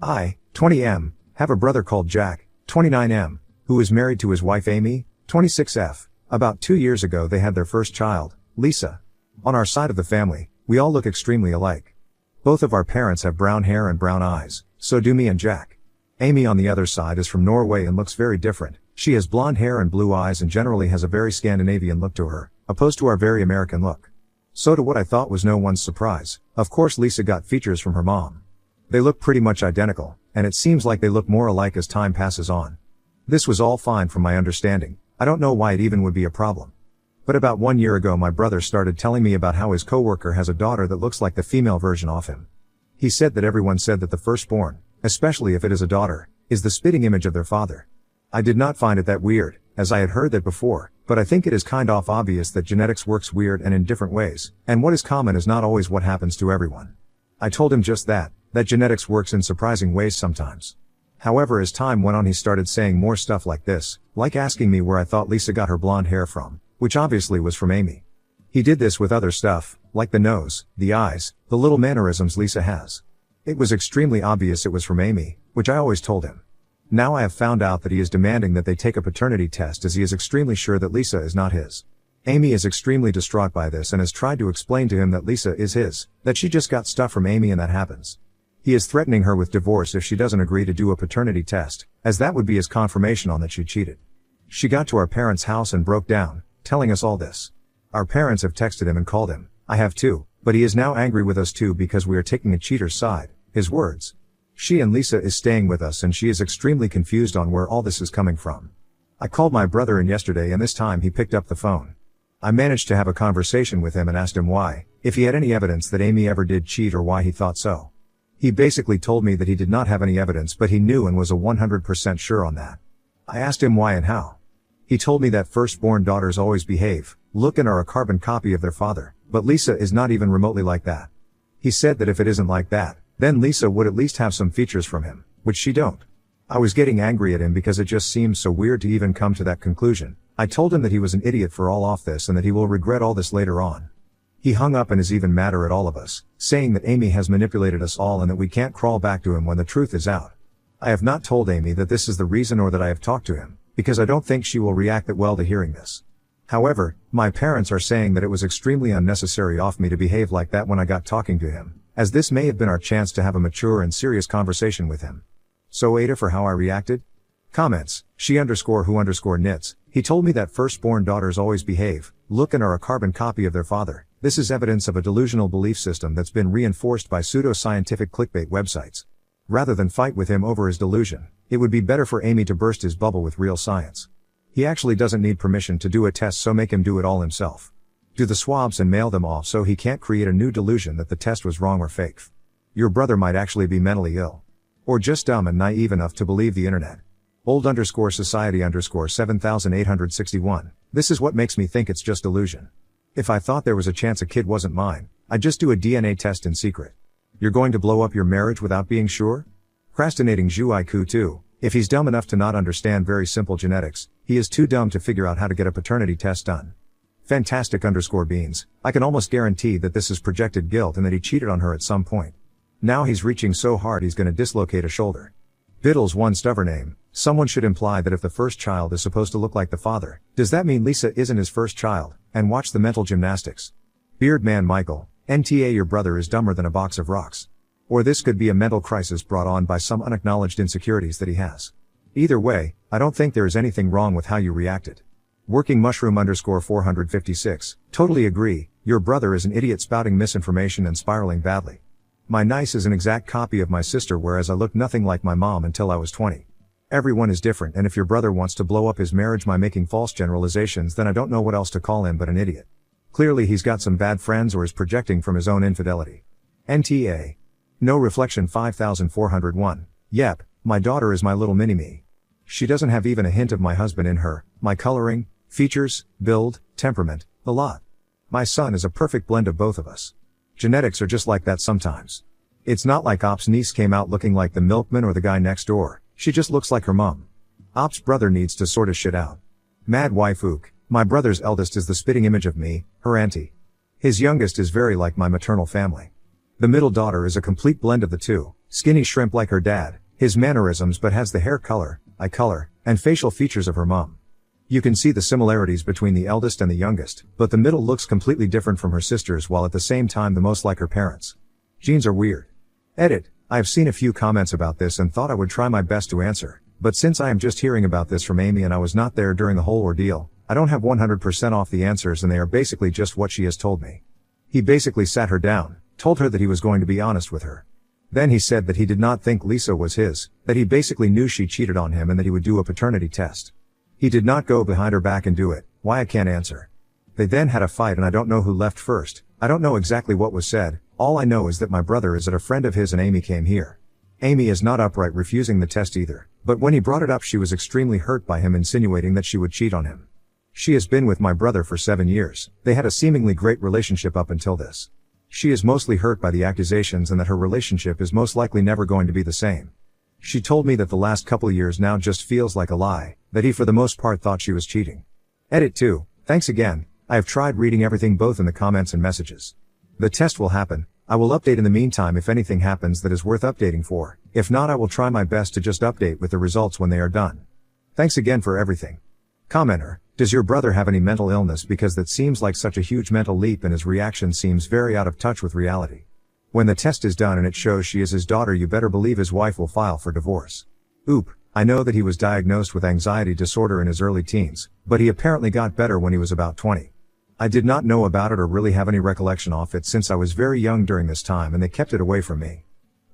I, 20M, have a brother called Jack, 29M, who is married to his wife Amy, 26F. About 2 years ago they had their first child, Lisa. On our side of the family, we all look extremely alike. Both of our parents have brown hair and brown eyes, so do me and Jack. Amy on the other side is from Norway and looks very different. She has blonde hair and blue eyes and generally has a very Scandinavian look to her, opposed to our very American look. So to what I thought was no one's surprise, of course Lisa got features from her mom. They look pretty much identical, and it seems like they look more alike as time passes on. This was all fine from my understanding. I don't know why it even would be a problem. But about 1 year ago my brother started telling me about how his coworker has a daughter that looks like the female version of him. He said that everyone said that the firstborn, especially if it is a daughter, is the spitting image of their father. I did not find it that weird, as I had heard that before, but I think it is kind of obvious that genetics works weird and in different ways, and what is common is not always what happens to everyone. I told him just that genetics works in surprising ways sometimes. However, as time went on he started saying more stuff like this, like asking me where I thought Lisa got her blonde hair from, which obviously was from Amy. He did this with other stuff, like the nose, the eyes, the little mannerisms Lisa has. It was extremely obvious it was from Amy, which I always told him. Now I have found out that he is demanding that they take a paternity test as he is extremely sure that Lisa is not his. Amy is extremely distraught by this and has tried to explain to him that Lisa is his, that she just got stuff from Amy and that happens. He is threatening her with divorce if she doesn't agree to do a paternity test, as that would be his confirmation on that she cheated. She got to our parents' house and broke down, telling us all this. Our parents have texted him and called him. I have too, but he is now angry with us too because we are taking a cheater's side, his words. She and Lisa is staying with us and she is extremely confused on where all this is coming from. I called my brother in yesterday and this time he picked up the phone. I managed to have a conversation with him and asked him why, if he had any evidence that Amy ever did cheat or why he thought so. He basically told me that he did not have any evidence but he knew and was 100% sure on that. I asked him why and how. He told me that firstborn daughters always behave, look and are a carbon copy of their father, but Lisa is not even remotely like that. He said that if it isn't like that, then Lisa would at least have some features from him, which she don't. I was getting angry at him because it just seems so weird to even come to that conclusion. I told him that he was an idiot for all of this and that he will regret all this later on. He hung up and is even madder at all of us, saying that Amy has manipulated us all and that we can't crawl back to him when the truth is out. I have not told Amy that this is the reason or that I have talked to him, because I don't think she will react that well to hearing this. However, my parents are saying that it was extremely unnecessary of me to behave like that when I got talking to him, as this may have been our chance to have a mature and serious conversation with him. So Ada for how I reacted? Comments, she_who_knits, he told me that firstborn daughters always behave, look and are a carbon copy of their father. This is evidence of a delusional belief system that's been reinforced by pseudo-scientific clickbait websites. Rather than fight with him over his delusion, it would be better for Amy to burst his bubble with real science. He actually doesn't need permission to do a test, so make him do it all himself. Do the swabs and mail them off so he can't create a new delusion that the test was wrong or fake. Your brother might actually be mentally ill. Or just dumb and naive enough to believe the internet. Old_society_7861. This is what makes me think it's just delusion. If I thought there was a chance a kid wasn't mine, I'd just do a DNA test in secret. You're going to blow up your marriage without being sure? Procrastinating Zhuiku too. If he's dumb enough to not understand very simple genetics, he is too dumb to figure out how to get a paternity test done. Fantastic_beans. I can almost guarantee that this is projected guilt and that he cheated on her at some point. Now he's reaching so hard he's gonna dislocate a shoulder. Biddles one stubborn name. Someone should imply that if the first child is supposed to look like the father, does that mean Lisa isn't his first child? And watch the mental gymnastics. Beardman Michael, NTA your brother is dumber than a box of rocks. Or this could be a mental crisis brought on by some unacknowledged insecurities that he has. Either way, I don't think there is anything wrong with how you reacted. Working mushroom_456, totally agree, your brother is an idiot spouting misinformation and spiraling badly. My niece is an exact copy of my sister, whereas I looked nothing like my mom until I was 20. Everyone is different, and if your brother wants to blow up his marriage by making false generalizations, then I don't know what else to call him but an idiot. Clearly he's got some bad friends or is projecting from his own infidelity. NTA. No reflection 5401. Yep, my daughter is my little mini-me. She doesn't have even a hint of my husband in her, my coloring, features, build, temperament, the lot. My son is a perfect blend of both of us. Genetics are just like that sometimes. It's not like Op's niece came out looking like the milkman or the guy next door, she just looks like her mom. Op's brother needs to sort his shit out. Mad wife ook, my brother's eldest is the spitting image of me, her auntie. His youngest is very like my maternal family. The middle daughter is a complete blend of the two, Skinny shrimp like her dad, his mannerisms but has the hair color, eye color, and facial features of her mom. You can see the similarities between the eldest and the youngest, but the middle looks completely different from her sisters while at the same time the most like her parents. Genes are weird. Edit. I have seen a few comments about this and thought I would try my best to answer, but since I am just hearing about this from Amy and I was not there during the whole ordeal, I don't have 100% off the answers and they are basically just what she has told me. He basically sat her down, told her that he was going to be honest with her. Then he said that he did not think Lisa was his, that he basically knew she cheated on him and that he would do a paternity test. He did not go behind her back and do it. Why, I can't answer. They then had a fight and I don't know who left first. I don't know exactly what was said. All I know is that my brother is at a friend of his and Amy came here. Amy is not upright refusing the test either, but when he brought it up she was extremely hurt by him insinuating that she would cheat on him. She has been with my brother for 7 years. They had a seemingly great relationship up until this. She is mostly hurt by the accusations and that her relationship is most likely never going to be the same. She told me that the last couple years now just feels like a lie, that he for the most part thought she was cheating. Edit 2. Thanks again. I have tried reading everything both in the comments and messages. The test will happen. I will update in the meantime if anything happens that is worth updating for. If not, I will try my best to just update with the results when they are done. Thanks again for everything. Commenter. Does your brother have any mental illness, because that seems like such a huge mental leap and his reaction seems very out of touch with reality. When the test is done and it shows she is his daughter, you better believe his wife will file for divorce. Oop. I know that he was diagnosed with anxiety disorder in his early teens, but he apparently got better when he was about 20. I did not know about it or really have any recollection of it since I was very young during this time and they kept it away from me.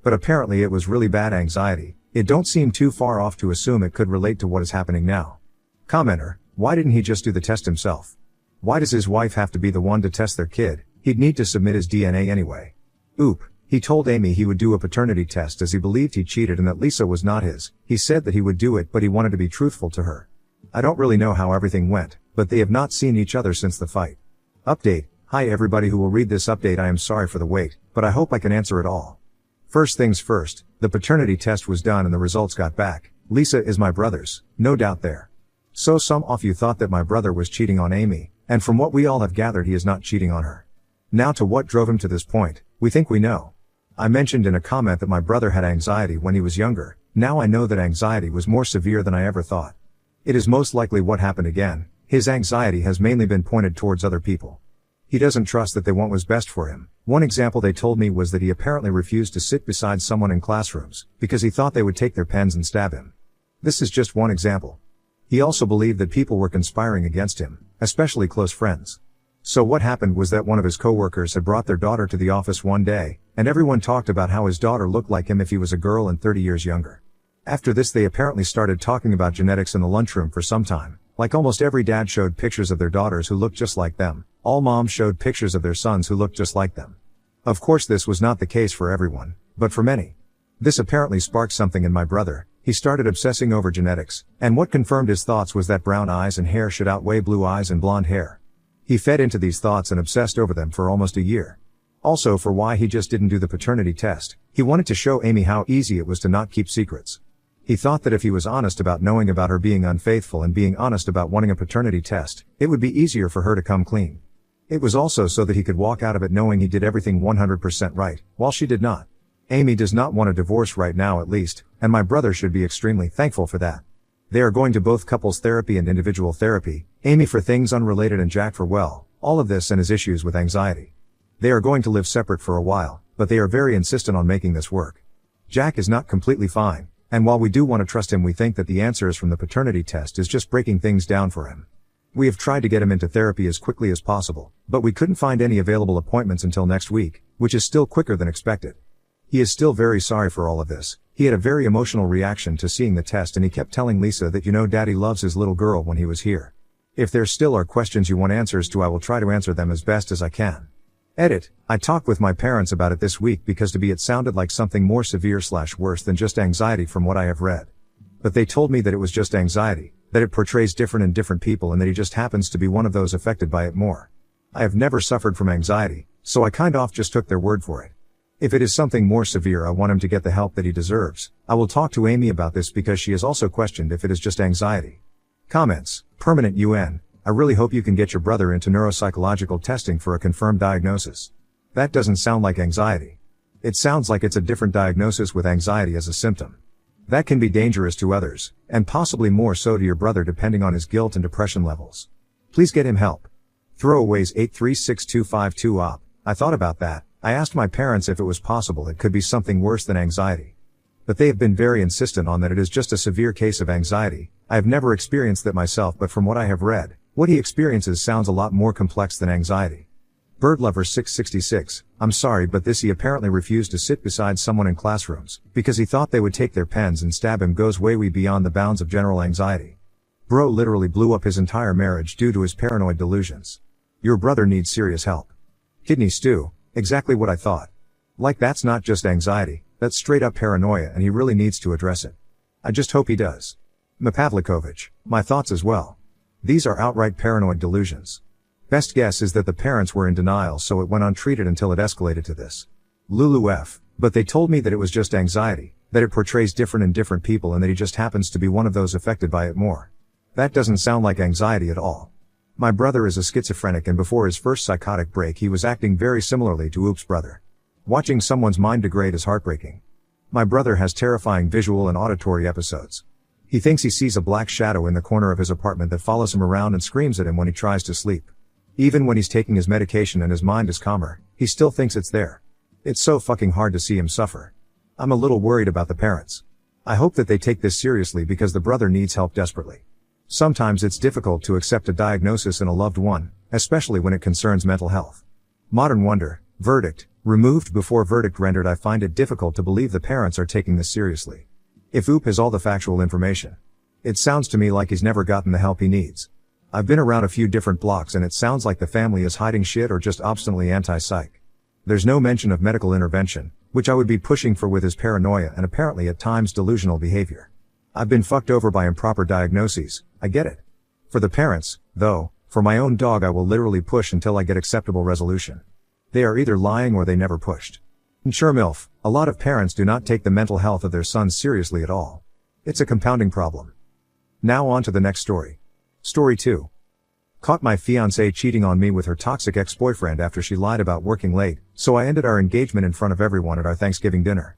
But apparently it was really bad anxiety. It don't seem too far off to assume it could relate to what is happening now. Commenter. Why didn't he just do the test himself? Why does his wife have to be the one to test their kid? He'd need to submit his DNA anyway. Oop. He told Amy he would do a paternity test as he believed he cheated and that Lisa was not his. He said that he would do it but he wanted to be truthful to her. I don't really know how everything went, but they have not seen each other since the fight. Update. Hi everybody who will read this update, I am sorry for the wait, but I hope I can answer it all. First things first, the paternity test was done and the results got back. Lisa is my brother's, no doubt there. So some of you thought that my brother was cheating on Amy, and from what we all have gathered he is not cheating on her. Now to what drove him to this point, we think we know. I mentioned in a comment that my brother had anxiety when he was younger. Now I know that anxiety was more severe than I ever thought. It is most likely what happened again. His anxiety has mainly been pointed towards other people. He doesn't trust that they want what's best for him. One example they told me was that he apparently refused to sit beside someone in classrooms, because he thought they would take their pens and stab him. This is just one example. He also believed that people were conspiring against him, especially close friends. So what happened was that one of his coworkers had brought their daughter to the office one day, and everyone talked about how his daughter looked like him if he was a girl and 30 years younger. After this they apparently started talking about genetics in the lunchroom for some time. Like almost every dad showed pictures of their daughters who looked just like them. All moms showed pictures of their sons who looked just like them. Of course this was not the case for everyone, but for many. This apparently sparked something in my brother. He started obsessing over genetics, and what confirmed his thoughts was that brown eyes and hair should outweigh blue eyes and blonde hair. He fed into these thoughts and obsessed over them for almost a year. Also for why he just didn't do the paternity test. He wanted to show Amy how easy it was to not keep secrets. He thought that if he was honest about knowing about her being unfaithful and being honest about wanting a paternity test, it would be easier for her to come clean. It was also so that he could walk out of it knowing he did everything 100% right, while she did not. Amy does not want a divorce right now at least, and my brother should be extremely thankful for that. They are going to both couples therapy and individual therapy, Amy for things unrelated and Jack for all of this and his issues with anxiety. They are going to live separate for a while, but they are very insistent on making this work. Jack is not completely fine, and while we do want to trust him, we think that the answers from the paternity test is just breaking things down for him. We have tried to get him into therapy as quickly as possible, but we couldn't find any available appointments until next week, which is still quicker than expected. He is still very sorry for all of this. He had a very emotional reaction to seeing the test and he kept telling Lisa that daddy loves his little girl when he was here. If there still are questions you want answers to, I will try to answer them as best as I can. Edit. I talked with my parents about it this week because to me it sounded like something more severe/worse than just anxiety from what I have read. But they told me that it was just anxiety, that it portrays different in different people and that he just happens to be one of those affected by it more. I have never suffered from anxiety, so I kind of just took their word for it. If it is something more severe, I want him to get the help that he deserves. I will talk to Amy about this because she has also questioned if it is just anxiety. Comments. Permanent UN. I really hope you can get your brother into neuropsychological testing for a confirmed diagnosis. That doesn't sound like anxiety. It sounds like it's a different diagnosis with anxiety as a symptom. That can be dangerous to others, and possibly more so to your brother depending on his guilt and depression levels. Please get him help. Throwaways 836252 op. I thought about that. I asked my parents if it was possible it could be something worse than anxiety. But they have been very insistent on that it is just a severe case of anxiety. I have never experienced that myself, but from what I have read, what he experiences sounds a lot more complex than anxiety. Birdlover 666, I'm sorry but this he apparently refused to sit beside someone in classrooms, because he thought they would take their pens and stab him goes way beyond the bounds of general anxiety. Bro literally blew up his entire marriage due to his paranoid delusions. Your brother needs serious help. Kidney stew, exactly what I thought. Like that's not just anxiety, that's straight up paranoia and he really needs to address it. I just hope he does. Mapavlikovich, my thoughts as well. These are outright paranoid delusions. Best guess is that the parents were in denial so it went untreated until it escalated to this. Lulu F. But they told me that it was just anxiety, that it portrays different in different people and that he just happens to be one of those affected by it more. That doesn't sound like anxiety at all. My brother is a schizophrenic and before his first psychotic break he was acting very similarly to Oop's brother. Watching someone's mind degrade is heartbreaking. My brother has terrifying visual and auditory episodes. He thinks he sees a black shadow in the corner of his apartment that follows him around and screams at him when he tries to sleep. Even when he's taking his medication and his mind is calmer, he still thinks it's there. It's so fucking hard to see him suffer. I'm a little worried about the parents. I hope that they take this seriously because the brother needs help desperately. Sometimes it's difficult to accept a diagnosis in a loved one, especially when it concerns mental health. Modern wonder, verdict, removed before verdict rendered. I find it difficult to believe the parents are taking this seriously. If Oop has all the factual information, it sounds to me like he's never gotten the help he needs. I've been around a few different blocks and it sounds like the family is hiding shit or just obstinately anti-psych. There's no mention of medical intervention, which I would be pushing for with his paranoia and apparently at times delusional behavior. I've been fucked over by improper diagnoses, I get it. For the parents, though, for my own dog I will literally push until I get acceptable resolution. They are either lying or they never pushed. And sure MILF, a lot of parents do not take the mental health of their sons seriously at all. It's a compounding problem. Now on to the next story. Story 2. Caught my fiancée cheating on me with her toxic ex-boyfriend after she lied about working late, so I ended our engagement in front of everyone at our Thanksgiving dinner.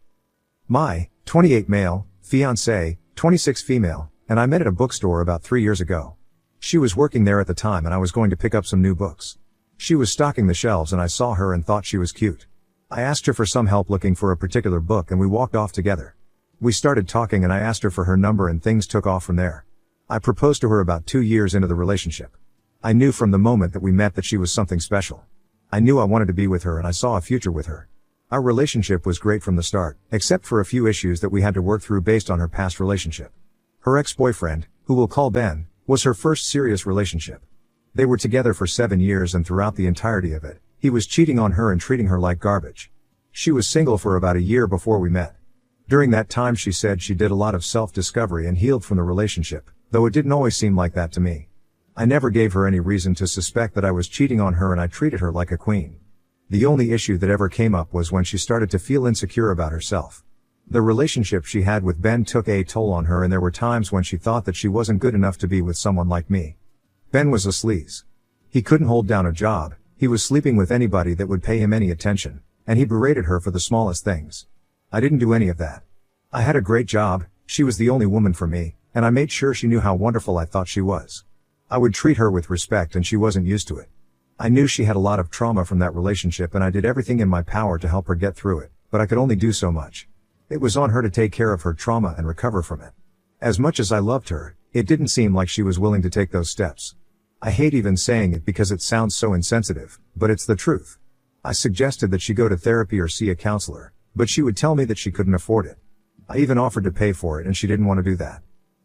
My 28 male, fiancée, 26 female, and I met at a bookstore about 3 years ago. She was working there at the time and I was going to pick up some new books. She was stocking the shelves and I saw her and thought she was cute. I asked her for some help looking for a particular book and we walked off together. We started talking and I asked her for her number and things took off from there. I proposed to her about 2 years into the relationship. I knew from the moment that we met that she was something special. I knew I wanted to be with her and I saw a future with her. Our relationship was great from the start, except for a few issues that we had to work through based on her past relationship. Her ex-boyfriend, who we'll call Ben, was her first serious relationship. They were together for 7 years and throughout the entirety of it, he was cheating on her and treating her like garbage. She was single for about a year before we met. During that time she said she did a lot of self-discovery and healed from the relationship, though it didn't always seem like that to me. I never gave her any reason to suspect that I was cheating on her and I treated her like a queen. The only issue that ever came up was when she started to feel insecure about herself. The relationship she had with Ben took a toll on her and there were times when she thought that she wasn't good enough to be with someone like me. Ben was a sleaze. He couldn't hold down a job, he was sleeping with anybody that would pay him any attention, and he berated her for the smallest things. I didn't do any of that. I had a great job, she was the only woman for me, and I made sure she knew how wonderful I thought she was. I would treat her with respect and she wasn't used to it. I knew she had a lot of trauma from that relationship and I did everything in my power to help her get through it, but I could only do so much. It was on her to take care of her trauma and recover from it. As much as I loved her, it didn't seem like she was willing to take those steps. I hate even saying it because it sounds so insensitive, but it's the truth. I suggested that she go to therapy or see a counselor, but she would tell me that she couldn't afford it. I even offered to pay for it and she didn't want to do that.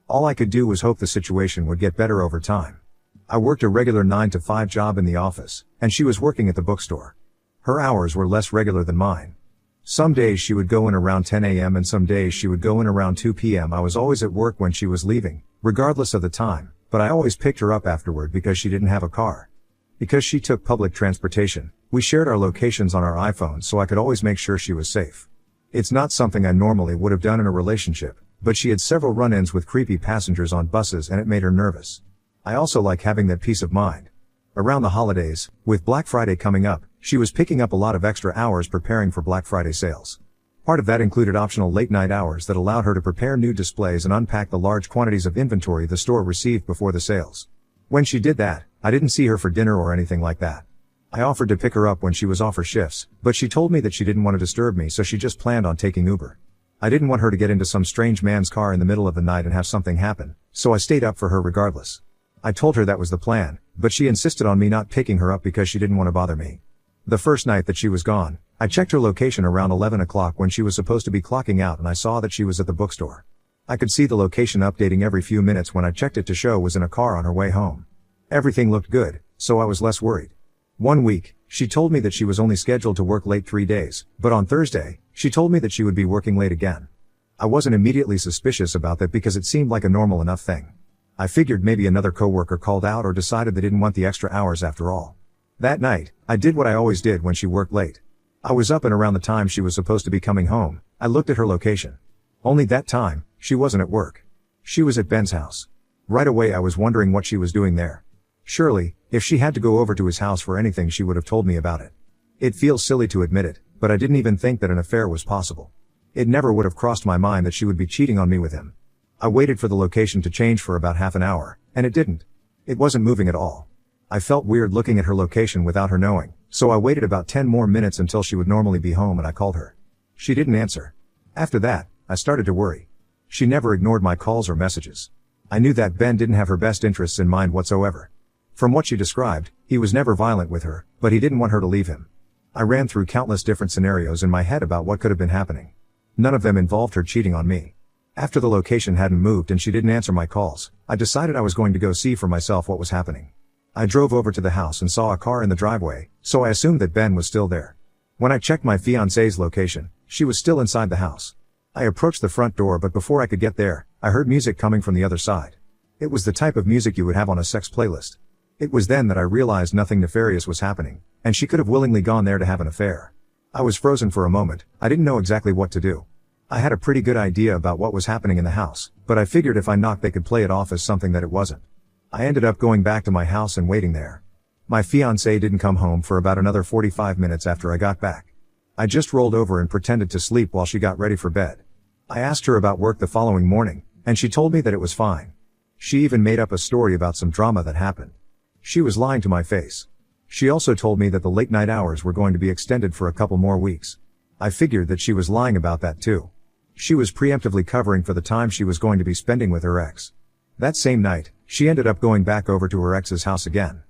All I could do was hope the situation would get better over time. I worked a regular 9-to-5 job in the office, and she was working at the bookstore. Her hours were less regular than mine. Some days she would go in around 10 a.m. and some days she would go in around 2 p.m. I was always at work when she was leaving, regardless of the time, but I always picked her up afterward because she didn't have a car. Because she took public transportation, we shared our locations on our iPhones so I could always make sure she was safe. It's not something I normally would have done in a relationship, but she had several run-ins with creepy passengers on buses and it made her nervous. I also like having that peace of mind. Around the holidays, with Black Friday coming up, She was picking up a lot of extra hours preparing for Black Friday sales. Part of that included optional late-night hours that allowed her to prepare new displays and unpack the large quantities of inventory the store received before the sales. When she did that, I didn't see her for dinner or anything like that. I offered to pick her up when she was off her shifts, but she told me that she didn't want to disturb me, so she just planned on taking Uber. I didn't want her to get into some strange man's car in the middle of the night and have something happen, so I stayed up for her regardless. I told her that was the plan, but she insisted on me not picking her up because she didn't want to bother me. The first night that she was gone, I checked her location around 11 o'clock when she was supposed to be clocking out, and I saw that she was at the bookstore. I could see the location updating every few minutes when I checked it to show was in a car on her way home. Everything looked good, so I was less worried. One week, she told me that she was only scheduled to work late 3 days, but on Thursday, she told me that she would be working late again. I wasn't immediately suspicious about that because it seemed like a normal enough thing. I figured maybe another coworker called out or decided they didn't want the extra hours after all. That night, I did what I always did when she worked late. I was up and around the time she was supposed to be coming home. I looked at her location. Only that time, she wasn't at work. She was at Ben's house. Right away I was wondering what she was doing there. Surely, if she had to go over to his house for anything, she would have told me about it. It feels silly to admit it, but I didn't even think that an affair was possible. It never would have crossed my mind that she would be cheating on me with him. I waited for the location to change for about half an hour, and it didn't. It wasn't moving at all. I felt weird looking at her location without her knowing, so I waited about 10 more minutes until she would normally be home, and I called her. She didn't answer. After that, I started to worry. She never ignored my calls or messages. I knew that Ben didn't have her best interests in mind whatsoever. From what she described, he was never violent with her, but he didn't want her to leave him. I ran through countless different scenarios in my head about what could have been happening. None of them involved her cheating on me. After the location hadn't moved and she didn't answer my calls, I decided I was going to go see for myself what was happening. I drove over to the house and saw a car in the driveway, so I assumed that Ben was still there. When I checked my fiancée's location, she was still inside the house. I approached the front door, but before I could get there, I heard music coming from the other side. It was the type of music you would have on a sex playlist. It was then that I realized nothing nefarious was happening, and she could have willingly gone there to have an affair. I was frozen for a moment. I didn't know exactly what to do. I had a pretty good idea about what was happening in the house, but I figured if I knocked they could play it off as something that it wasn't. I ended up going back to my house and waiting there. My fiancée didn't come home for about another 45 minutes after I got back. I just rolled over and pretended to sleep while she got ready for bed. I asked her about work the following morning, and she told me that it was fine. She even made up a story about some drama that happened. She was lying to my face. She also told me that the late night hours were going to be extended for a couple more weeks. I figured that she was lying about that too. She was preemptively covering for the time she was going to be spending with her ex. That same night, she ended up going back over to her ex's house again.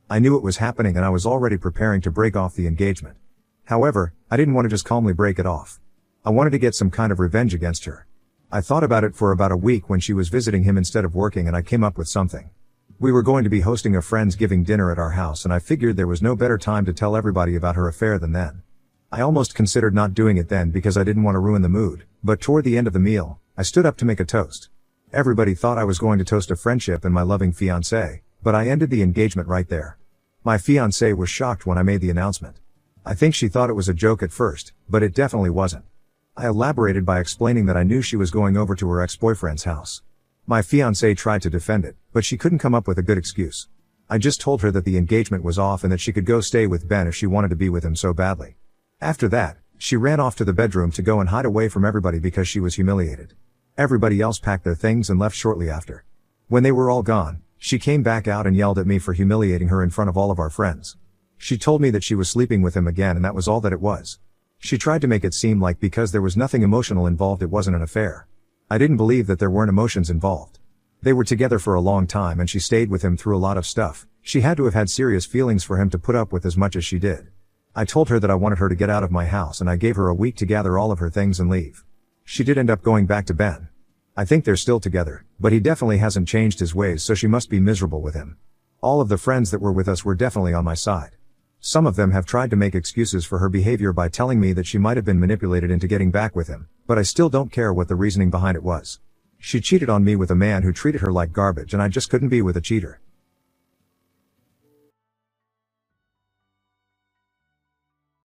I knew it was happening and I was already preparing to break off the engagement. However, I didn't want to just calmly break it off. I wanted to get some kind of revenge against her. I thought about it for about a week when she was visiting him instead of working, and I came up with something. We were going to be hosting a Friendsgiving dinner at our house, and I figured there was no better time to tell everybody about her affair than then. I almost considered not doing it then because I didn't want to ruin the mood, but toward the end of the meal, I stood up to make a toast. Everybody thought I was going to toast a friendship and my loving fiancé, but I ended the engagement right there. My fiancé was shocked when I made the announcement. I think she thought it was a joke at first, but it definitely wasn't. I elaborated by explaining that I knew she was going over to her ex-boyfriend's house. My fiancée tried to defend it, but she couldn't come up with a good excuse. I just told her that the engagement was off and that she could go stay with Ben if she wanted to be with him so badly. After that, she ran off to the bedroom to go and hide away from everybody because she was humiliated. Everybody else packed their things and left shortly after. When they were all gone, she came back out and yelled at me for humiliating her in front of all of our friends. She told me that she was sleeping with him again and that was all that it was. She tried to make it seem like because there was nothing emotional involved it wasn't an affair. I didn't believe that there weren't emotions involved. They were together for a long time and she stayed with him through a lot of stuff. She had to have had serious feelings for him to put up with as much as she did. I told her that I wanted her to get out of my house and I gave her a week to gather all of her things and leave. She did end up going back to Ben. I think they're still together, but he definitely hasn't changed his ways, so she must be miserable with him. All of the friends that were with us were definitely on my side. Some of them have tried to make excuses for her behavior by telling me that she might have been manipulated into getting back with him, but I still don't care what the reasoning behind it was. She cheated on me with a man who treated her like garbage and I just couldn't be with a cheater.